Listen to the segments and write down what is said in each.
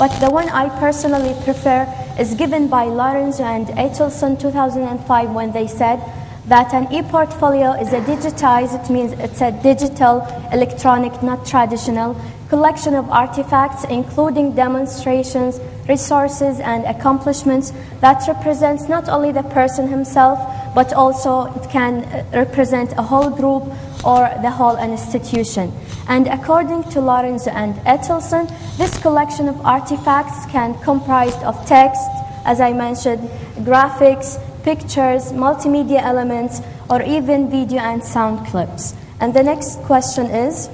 but the one I personally prefer is given by Lawrence and Eitelson 2005 when they said that an e-portfolio is a digitized, it means it's a digital, electronic, not traditional, collection of artifacts including demonstrations, resources and accomplishments that represents not only the person himself, but also it can represent a whole group or the whole institution. And according to Lawrence and Eitelson, this collection of artifacts can comprise of text, as I mentioned, graphics, pictures, multimedia elements, or even video and sound clips. And the next question is,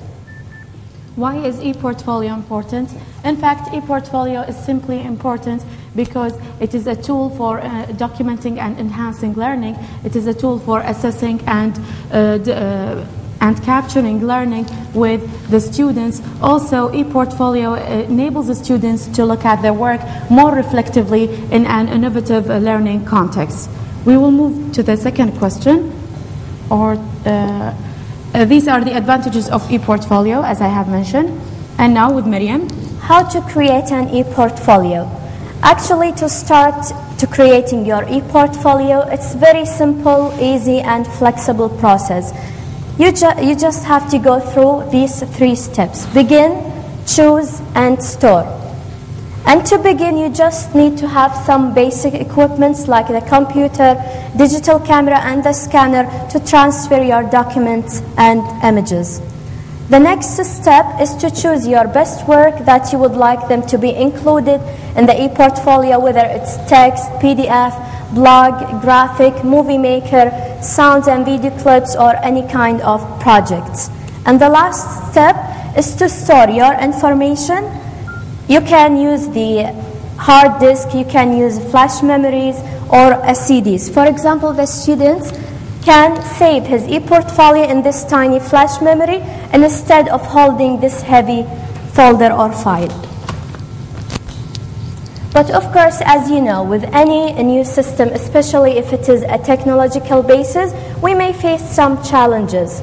why is e-portfolio important? In fact, e-portfolio is simply important because it is a tool for documenting and enhancing learning. It is a tool for assessing and capturing learning with the students. Also, e-portfolio enables the students to look at their work more reflectively in an innovative learning context. We will move to the second question, these are the advantages of e-portfolio, as I have mentioned. And now with Miriam. How to create an e-portfolio. Actually, to start to creating your e-portfolio, it's very simple, easy, and flexible process. You just have to go through these 3 steps. Begin, choose, and store. And to begin, you just need to have some basic equipments like the computer, digital camera, and the scanner to transfer your documents and images. The next step is to choose your best work that you would like them to be included in the e-portfolio, whether it's text, PDF, blog, graphic, movie maker, sound and video clips, or any kind of projects. And the last step is to store your information. You can use the hard disk, you can use flash memories or CDs. For example, the students can save his e-portfolio in this tiny flash memory instead of holding this heavy folder or file. But of course, as you know, with any new system, especially if it is a technological basis, we may face some challenges.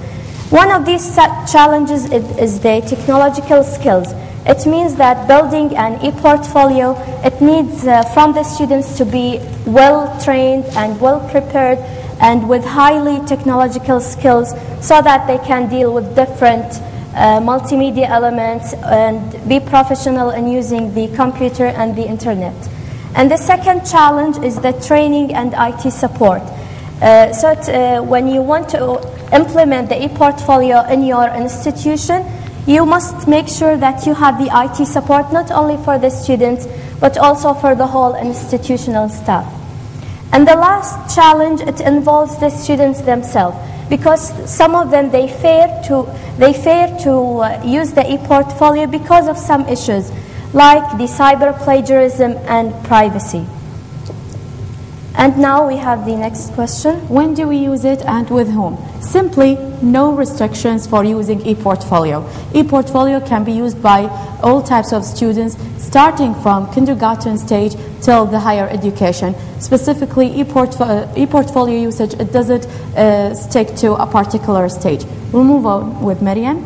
One of these challenges is the technological skills. It means that building an e-portfolio, it needs from the students to be well-trained and well-prepared and with highly technological skills so that they can deal with different multimedia elements and be professional in using the computer and the internet. And the second challenge is the training and IT support. When you want to implement the e-portfolio in your institution, you must make sure that you have the IT support not only for the students, but also for the whole institutional staff. And the last challenge, it involves the students themselves, because some of them, they fear to use the e-portfolio because of some issues, like the cyber plagiarism and privacy. And now we have the next question. When do we use it and with whom? Simply, no restrictions for using e-portfolio. E-portfolio can be used by all types of students, starting from kindergarten stage till the higher education. Specifically, e-portfolio usage, it doesn't stick to a particular stage. We'll move on with Miriam.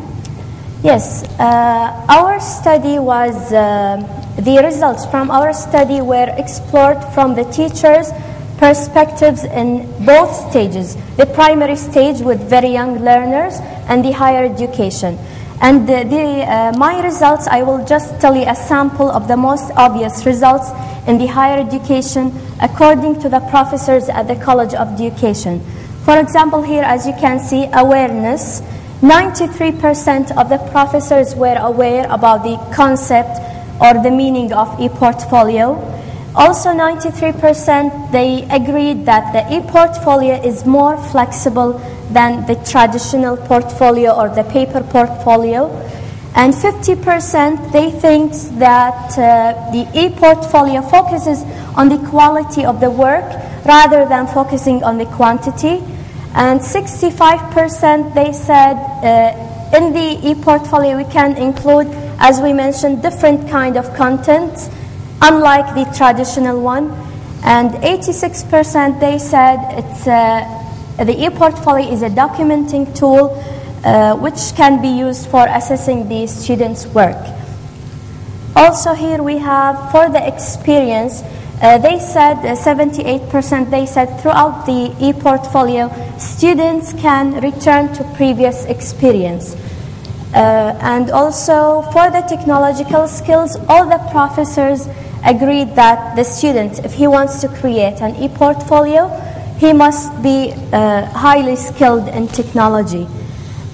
Yes, our study was, the results from our study were explored from the teachers' perspectives in both stages, the primary stage with very young learners and the higher education. And my results, I will just tell you a sample of the most obvious results in the higher education according to the professors at the College of Education. For example, here as you can see, awareness, 93% of the professors were aware about the concept or the meaning of e-portfolio. Also 93% they agreed that the e-portfolio is more flexible than the traditional portfolio or the paper portfolio. And 50% they think that the e-portfolio focuses on the quality of the work rather than focusing on the quantity. And 65% they said in the e-portfolio we can include, as we mentioned, different kind of content, unlike the traditional one. And 86% they said it's the e-portfolio is a documenting tool which can be used for assessing the students' work. Also here we have for the experience, they said 78%, they said throughout the e-portfolio, students can return to previous experience. And also for the technological skills, all the professors agreed that the student, if he wants to create an e-portfolio, he must be highly skilled in technology.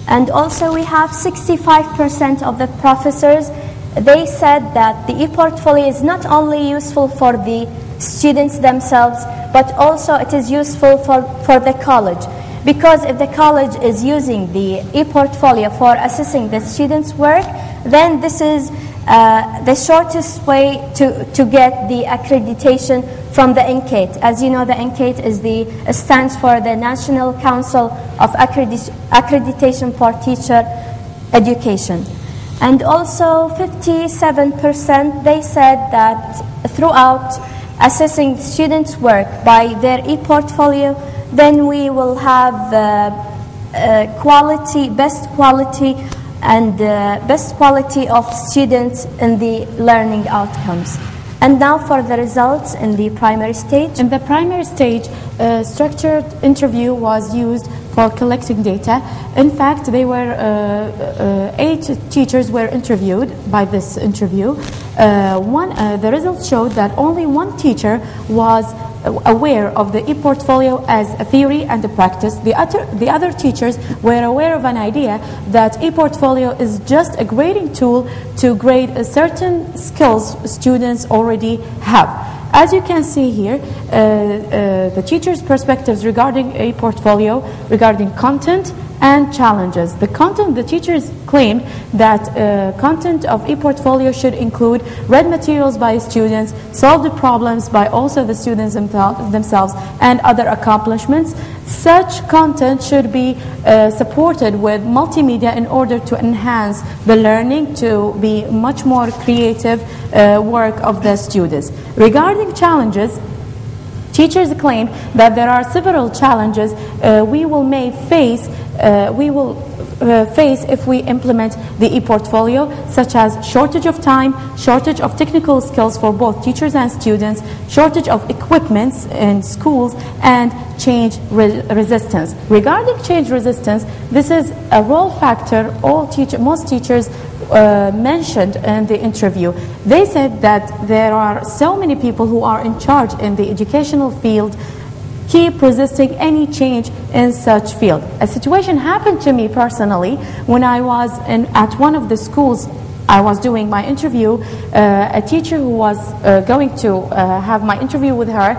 And also we have 65% of the professors, they said that the e-portfolio is not only useful for the students themselves, but also it is useful for the college. Because if the college is using the e-portfolio for assessing the students' work, then this is the shortest way to get the accreditation from the NCATE. As you know, the NCATE stands for the National Council of Accreditation for Teacher Education. And also 57%, they said that throughout assessing students' work by their e-portfolio, then we will have best quality of students in the learning outcomes. And now for the results in the primary stage. In the primary stage, structured interview was used for collecting data. In fact, they were 8 teachers were interviewed by this interview. The results showed that only 1 teacher was aware of the e-portfolio as a theory and a practice. The other teachers were aware of an idea that e-portfolio is just a grading tool to grade certain skills students already have. As you can see here, the teachers' perspectives regarding e-portfolio, regarding content and challenges. The teachers claimed that content of e-portfolio should include read materials by students, solve the problems by also the students themselves, and other accomplishments. Such content should be supported with multimedia in order to enhance the learning, to be much more creative work of the students. Regarding challenges, teachers claim that there are several challenges we will face if we implement the e-portfolio, such as shortage of time, shortage of technical skills for both teachers and students, shortage of equipments in schools, and change resistance. Regarding change resistance, this is a role factor most teachers mentioned in the interview. They said that there are so many people who are in charge in the educational field keep resisting any change in such field. A situation happened to me personally when I was at one of the schools. I was doing my interview. A teacher who was going to have my interview with her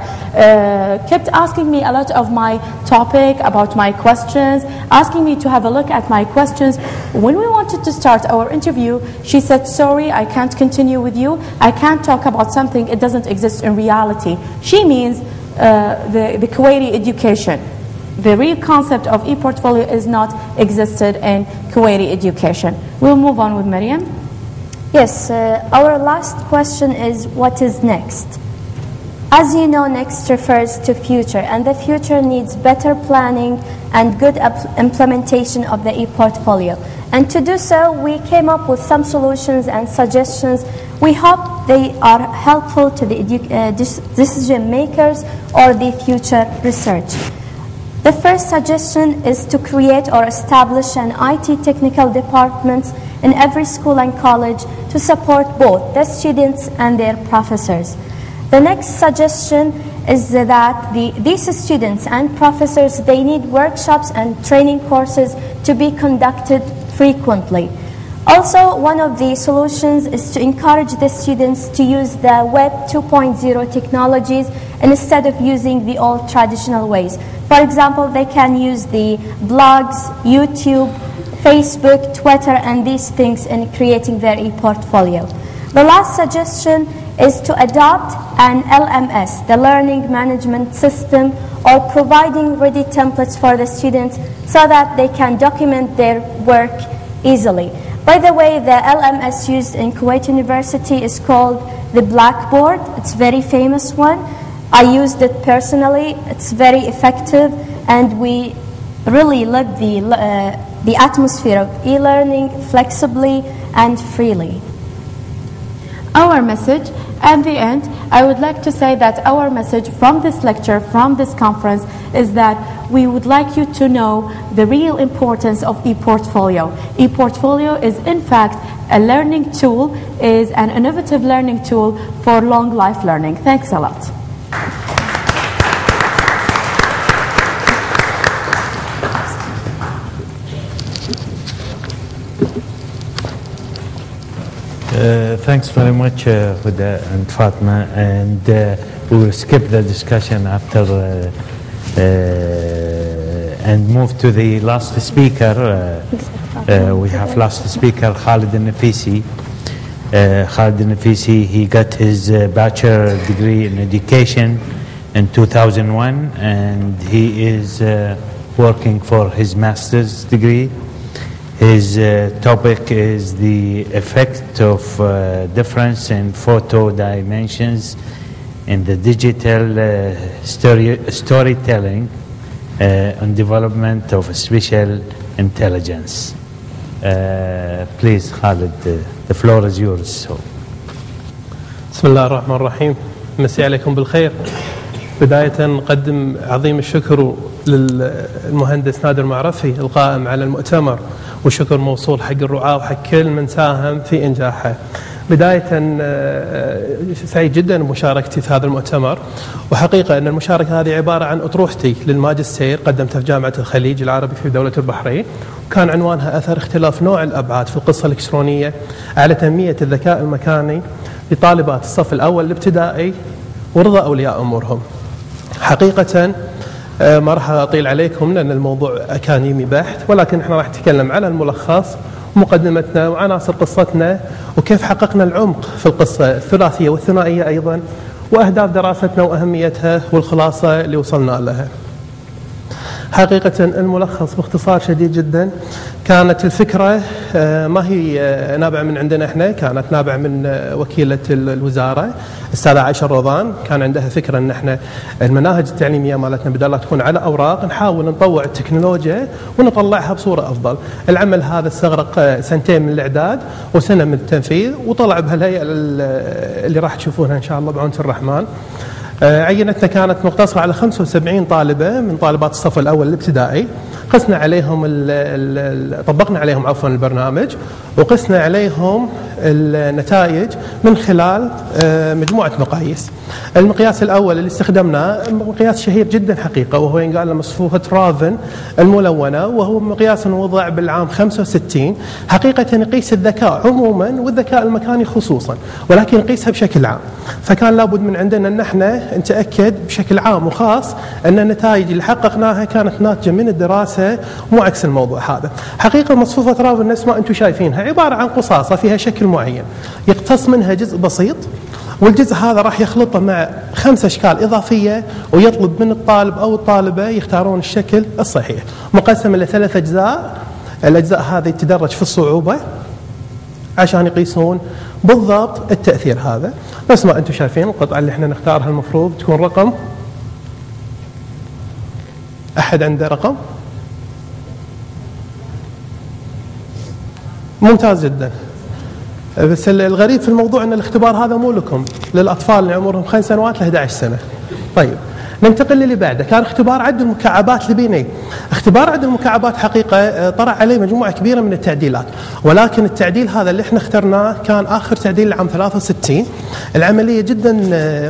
kept asking me a lot of my topic, about my questions, asking me to have a look at my questions. When we wanted to start our interview, she said, "Sorry, I can't continue with you. I can't talk about something, it doesn't exist in reality." She means the Kuwaiti education. The real concept of e-portfolio is not existed in Kuwaiti education. We'll move on with Maryam. Yes, our last question is, what is next? As you know, next refers to future, and the future needs better planning and good implementation of the e-portfolio. And to do so, we came up with some solutions and suggestions. We hope they are helpful to the decision makers or the future research. The first suggestion is to create or establish an IT technical department in every school and college to support both the students and their professors. The next suggestion is that these students and professors, they need workshops and training courses to be conducted frequently. Also, one of the solutions is to encourage the students to use the Web 2.0 technologies instead of using the old traditional ways. For example, they can use the blogs, YouTube, Facebook, Twitter, and these things in creating their e-portfolio. The last suggestion is to adopt an LMS, the Learning Management System, or providing ready templates for the students so that they can document their work easily. By the way, the LMS used in Kuwait University is called the Blackboard. It's a very famous one. I used it personally. It's very effective, and we really live the atmosphere of e-learning flexibly and freely. Our message, at the end, I would like to say that our message from this lecture, from this conference, is that we would like you to know the real importance of e-portfolio. E-portfolio is in fact a learning tool, is an innovative learning tool for long life learning. Thanks a lot. Thanks very much, Huda and Fatma, and we will skip the discussion after and move to the last speaker. We have last speaker, Khalid Nafisi. Khalid Nafisi, he got his bachelor degree in education in 2001, and he is working for his master's degree. His topic is the effect of difference in photo dimensions in the digital storytelling and development of special intelligence. Please, Khalid, the floor is yours. So. بسم الله الرحمن الرحيم. مسي عليكم بالخير. بداية نقدم عظيم الشكر للمهندس نادر معرفي القائم على المؤتمر، وشكر موصول حق الرعاة وحق كل من ساهم في إنجاحه. بداية سعيد جدا بمشاركتي في هذا المؤتمر، وحقيقة أن المشاركة هذه عبارة عن أطروحتي للماجستير قدمتها في جامعة الخليج العربي في دولة البحرين، وكان عنوانها أثر اختلاف نوع الأبعاد في القصة الإلكترونية على تنمية الذكاء المكاني لطالبات الصف الأول الابتدائي ورضا أولياء أمورهم. حقيقة ما راح أطيل عليكم لأن الموضوع أكاديمي بحت، ولكن احنا راح نتكلم على الملخص ومقدمتنا وعناصر قصتنا وكيف حققنا العمق في القصة الثلاثية والثنائية أيضا، وأهداف دراستنا وأهميتها والخلاصة اللي وصلنا لها. حقيقة الملخص باختصار شديد جدا، كانت الفكرة ما هي نابعة من عندنا احنا، كانت نابعة من وكيلة الوزارة السادة عائشة الروضان. كان عندها فكرة ان احنا المناهج التعليمية مالتنا بدل لا تكون على اوراق نحاول نطوع التكنولوجيا ونطلعها بصورة افضل. العمل هذا استغرق سنتين من الاعداد وسنة من التنفيذ، وطلع بهالهيئة اللي راح تشوفونها ان شاء الله بعونة الرحمن. عينتنا كانت مقتصرة على 75 طالبة من طالبات الصف الأول الابتدائي. قسنا عليهم طبقنا عليهم عفوا البرنامج، وقسنا عليهم النتائج من خلال مجموعة مقاييس. المقياس الأول اللي استخدمناه مقياس شهير جدا حقيقة، وهو ينقال له مصفوفة رافن الملونة، وهو مقياس وضع بالعام 65. حقيقة يقيس الذكاء عموما والذكاء المكاني خصوصا، ولكن يقيسها بشكل عام. فكان لابد من عندنا أن احنا نتأكد بشكل عام وخاص أن النتائج اللي حققناها كانت ناتجة من الدراسة مو عكس الموضوع هذا. حقيقة مصفوفة رافن نفس ما أنتم شايفينها عبارة عن قصاصة فيها شكل معين، يقتص منها جزء بسيط، والجزء هذا راح يخلطه مع 5 أشكال إضافية، ويطلب من الطالب أو الطالبة يختارون الشكل الصحيح. مقسم إلى 3 أجزاء. الأجزاء هذه تدرج في الصعوبة عشان يقيسون بالضبط التأثير هذا. بس ما أنتم شايفين القطعة اللي احنا نختارها المفروض تكون رقم. أحد عنده رقم؟ ممتاز جدا. بس الغريب في الموضوع أن الاختبار هذا مو لكم، للأطفال اللي عمرهم 5 سنوات ل 11 سنة. طيب ننتقل للي بعده. كان اختبار عد المكعبات لبيني. اختبار عد المكعبات حقيقة طرح عليه مجموعة كبيرة من التعديلات، ولكن التعديل هذا اللي احنا اخترناه كان آخر تعديل لعام 63. العملية جدا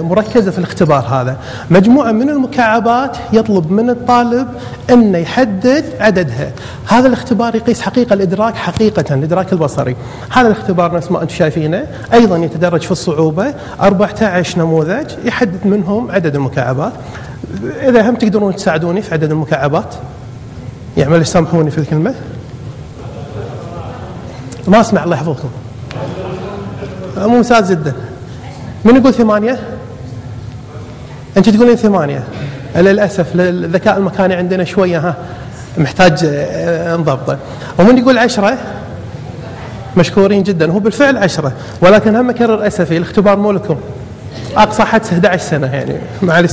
مركزة في الاختبار هذا. مجموعة من المكعبات يطلب من الطالب أن يحدد عددها. هذا الاختبار يقيس حقيقة الإدراك، حقيقة الإدراك البصري. هذا الاختبار نفس ما أنتم شايفينه أيضا يتدرج في الصعوبة. 14 نموذج يحدد منهم عدد المكعبات. إذا هم تقدرون تساعدوني في عدد المكعبات، يعمل يسامحوني في الكلمة، ما أسمع الله يحفظكم. ممتاز جدا. من يقول 8؟ أنت تقولين 8. للأسف الذكاء المكاني عندنا شوية محتاج انضبطه. ومن يقول 10؟ مشكورين جدا. هو بالفعل 10، ولكن هم أكرر أسفي الاختبار مو لكم. أقصى حد 11 سنة يعني، معلش.